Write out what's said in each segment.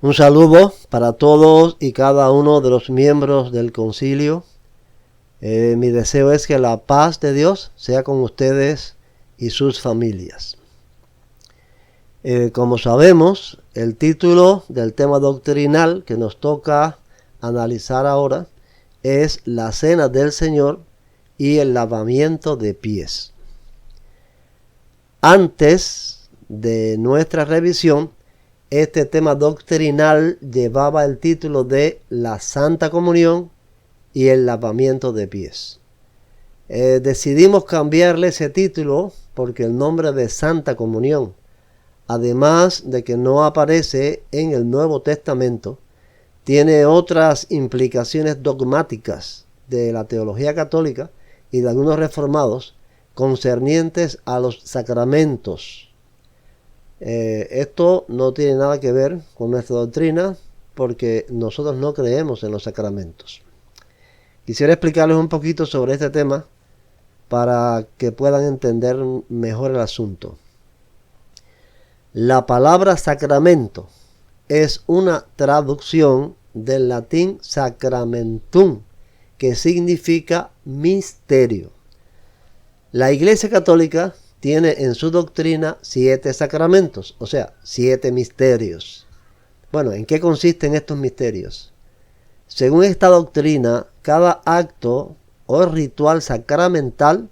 Un saludo para todos y cada uno de los miembros del concilio. Mi deseo es que la paz de Dios sea con ustedes y sus familias. Como sabemos, el título del tema doctrinal que nos toca analizar ahora es la cena del Señor y el lavamiento de pies. Antes de nuestra revisión, este tema doctrinal llevaba el título de la Santa Comunión y el lavamiento de pies. Decidimos cambiarle ese título porque el nombre de Santa Comunión, además de que no aparece en el Nuevo Testamento, tiene otras implicaciones dogmáticas de la teología católica y de algunos reformados concernientes a los sacramentos. Esto no tiene nada que ver con nuestra doctrina porque nosotros no creemos en los sacramentos. Quisiera explicarles un poquito sobre este tema para que puedan entender mejor el asunto. La palabra sacramento es una traducción del latín sacramentum, que significa misterio. La Iglesia Católica tiene en su doctrina 7 sacramentos, o sea, 7 misterios. Bueno, ¿en qué consisten estos misterios? Según esta doctrina, cada acto o ritual sacramental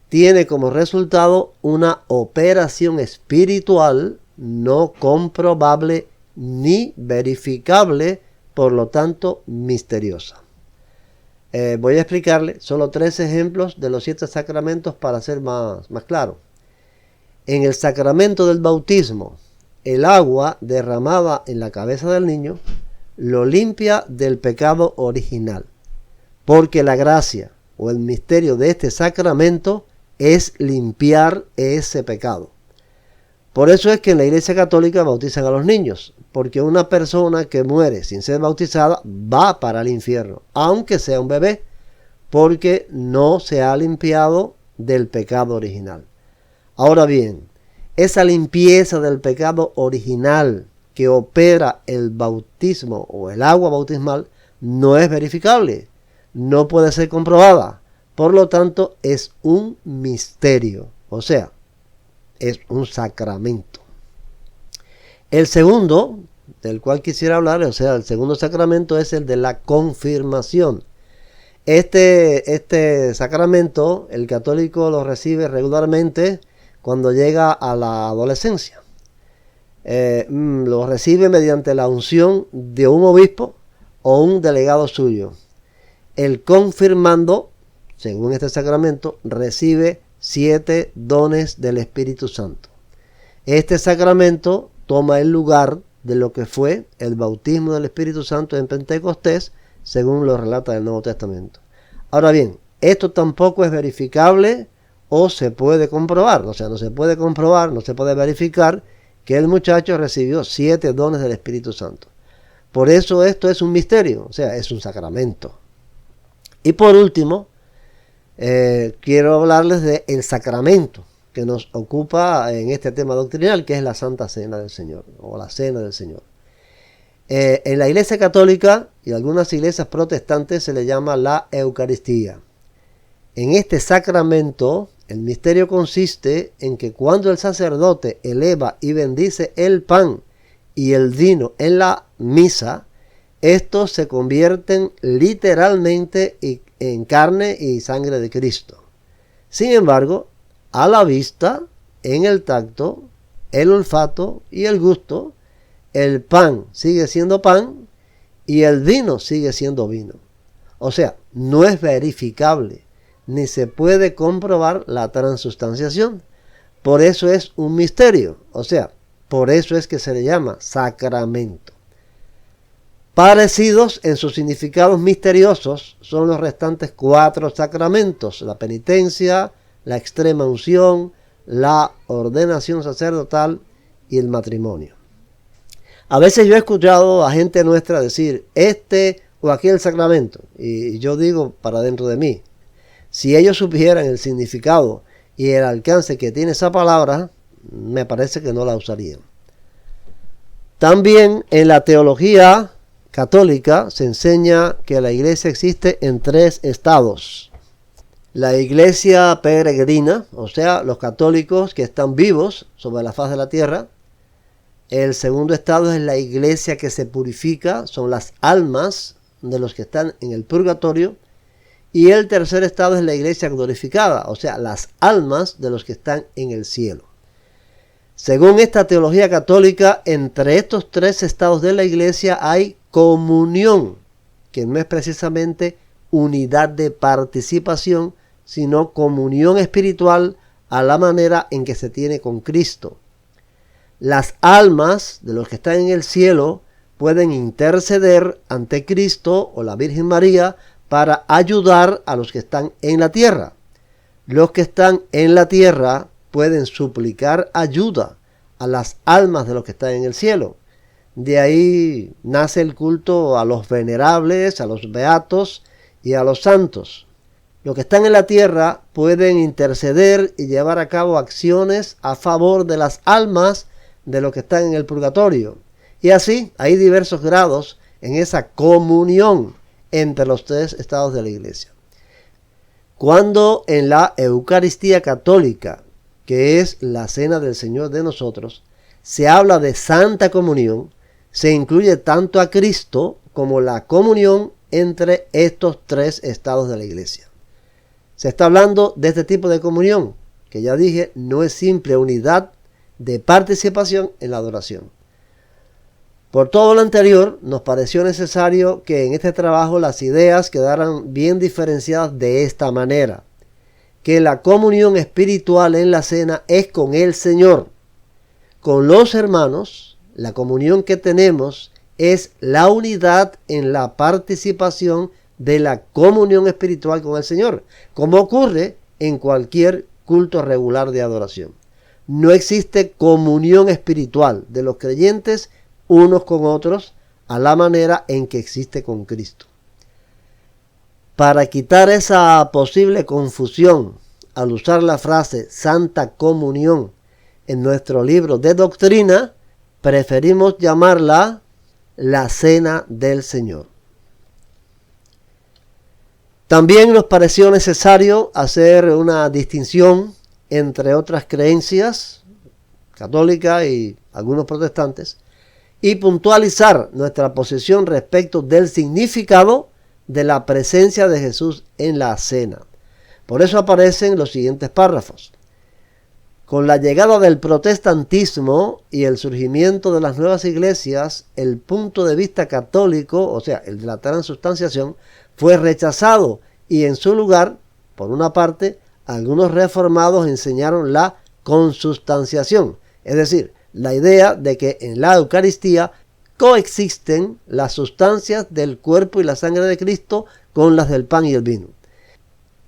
tiene como resultado una operación espiritual no comprobable ni verificable, por lo tanto misteriosa. Voy a explicarle solo 3 ejemplos de los 7 sacramentos para ser más claro. En el sacramento del bautismo, el agua derramada en la cabeza del niño lo limpia del pecado original, porque la gracia o el misterio de este sacramento es limpiar ese pecado. Por eso es que en la Iglesia Católica bautizan a los niños, porque una persona que muere sin ser bautizada va para el infierno, aunque sea un bebé, porque no se ha limpiado del pecado original. Ahora bien, esa limpieza del pecado original que opera el bautismo o el agua bautismal no es verificable, no puede ser comprobada, por lo tanto es un misterio, o sea, es un sacramento. El segundo, del cual quisiera hablar, o sea, el segundo sacramento es el de la confirmación. Este sacramento, el católico lo recibe regularmente cuando llega a la adolescencia. Lo recibe mediante la unción de un obispo o un delegado suyo. El confirmando, según este sacramento, recibe 7 dones del Espíritu Santo. Este sacramento toma el lugar de lo que fue el bautismo del Espíritu Santo en Pentecostés, según lo relata el Nuevo Testamento. Ahora bien, esto tampoco es verificable o se puede comprobar, o sea, no se puede comprobar, no se puede verificar que el muchacho recibió 7 dones del Espíritu Santo. Por eso esto es un misterio, o sea, es un sacramento. Y por último, quiero hablarles del sacramento que nos ocupa en este tema doctrinal, que es la Santa Cena del Señor, o la Cena del Señor. En la Iglesia Católica y algunas iglesias protestantes se le llama la Eucaristía. En este sacramento, el misterio consiste en que cuando el sacerdote eleva y bendice el pan y el vino en la misa, estos se convierten literalmente en carne y sangre de Cristo. Sin embargo, a la vista, en el tacto, el olfato y el gusto, el pan sigue siendo pan y el vino sigue siendo vino. O sea, no es verificable ni se puede comprobar la transustanciación. Por eso es un misterio, o sea, por eso es que se le llama sacramento. Parecidos en sus significados misteriosos son los restantes 4 sacramentos: la penitencia, la extrema unción, la ordenación sacerdotal y el matrimonio. A veces yo he escuchado a gente nuestra decir este o aquel sacramento, y yo digo para dentro de mí, si ellos supieran el significado y el alcance que tiene esa palabra, me parece que no la usarían. También en la teología católica se enseña que la iglesia existe en 3 estados. La iglesia peregrina, o sea, los católicos que están vivos sobre la faz de la tierra. El segundo estado es la iglesia que se purifica, son las almas de los que están en el purgatorio. Y el tercer estado es la iglesia glorificada, o sea, las almas de los que están en el cielo. Según esta teología católica, entre estos 3 estados de la iglesia hay comunión, que no es precisamente unidad de participación, sino comunión espiritual a la manera en que se tiene con Cristo. Las almas de los que están en el cielo pueden interceder ante Cristo o la Virgen María para ayudar a los que están en la tierra. Los que están en la tierra pueden suplicar ayuda a las almas de los que están en el cielo. De ahí nace el culto a los venerables, a los beatos y a los santos. Los que están en la tierra pueden interceder y llevar a cabo acciones a favor de las almas de los que están en el purgatorio. Y así hay diversos grados en esa comunión entre los 3 estados de la iglesia. Cuando en la Eucaristía católica, que es la cena del Señor de nosotros, se habla de Santa Comunión, se incluye tanto a Cristo como la comunión entre estos 3 estados de la iglesia. Se está hablando de este tipo de comunión, que ya dije, no es simple unidad de participación en la adoración. Por todo lo anterior, nos pareció necesario que en este trabajo las ideas quedaran bien diferenciadas de esta manera: que la comunión espiritual en la cena es con el Señor. Con los hermanos, la comunión que tenemos es la unidad en la participación de la comunión espiritual con el Señor, como ocurre en cualquier culto regular de adoración. No existe comunión espiritual de los creyentes unos con otros a la manera en que existe con Cristo. Para quitar esa posible confusión al usar la frase Santa Comunión en nuestro libro de doctrina, preferimos llamarla la Cena del Señor. También nos pareció necesario hacer una distinción entre otras creencias católicas y algunos protestantes y puntualizar nuestra posición respecto del significado de la presencia de Jesús en la cena. Por eso aparecen los siguientes párrafos. Con la llegada del protestantismo y el surgimiento de las nuevas iglesias, el punto de vista católico, o sea, el de la transubstanciación, fue rechazado y en su lugar, por una parte, algunos reformados enseñaron la consubstanciación, es decir, la idea de que en la Eucaristía coexisten las sustancias del cuerpo y la sangre de Cristo con las del pan y el vino.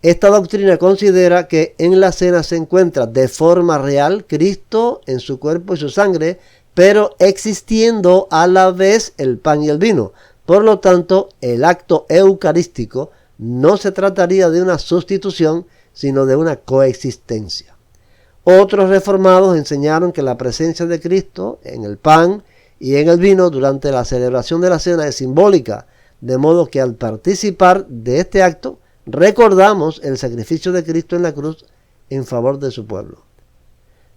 Esta doctrina considera que en la cena se encuentra de forma real Cristo en su cuerpo y su sangre, pero existiendo a la vez el pan y el vino. Por lo tanto, el acto eucarístico no se trataría de una sustitución, sino de una coexistencia. Otros reformados enseñaron que la presencia de Cristo en el pan y en el vino durante la celebración de la cena es simbólica, de modo que al participar de este acto, recordamos el sacrificio de Cristo en la cruz en favor de su pueblo.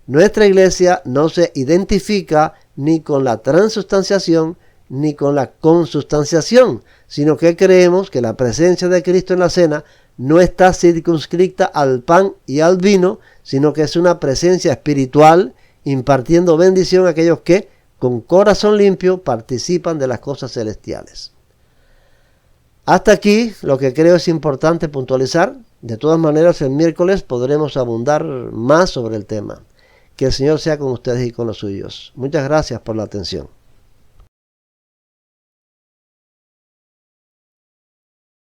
Nuestra iglesia no se identifica ni con la transubstanciación ni con la consubstanciación, sino que creemos que la presencia de Cristo en la cena no está circunscrita al pan y al vino, sino que es una presencia espiritual impartiendo bendición a aquellos que con corazón limpio participan de las cosas celestiales. Hasta aquí lo que creo es importante puntualizar. De todas maneras, el miércoles podremos abundar más sobre el tema. Que el Señor sea con ustedes y con los suyos. Muchas gracias por la atención.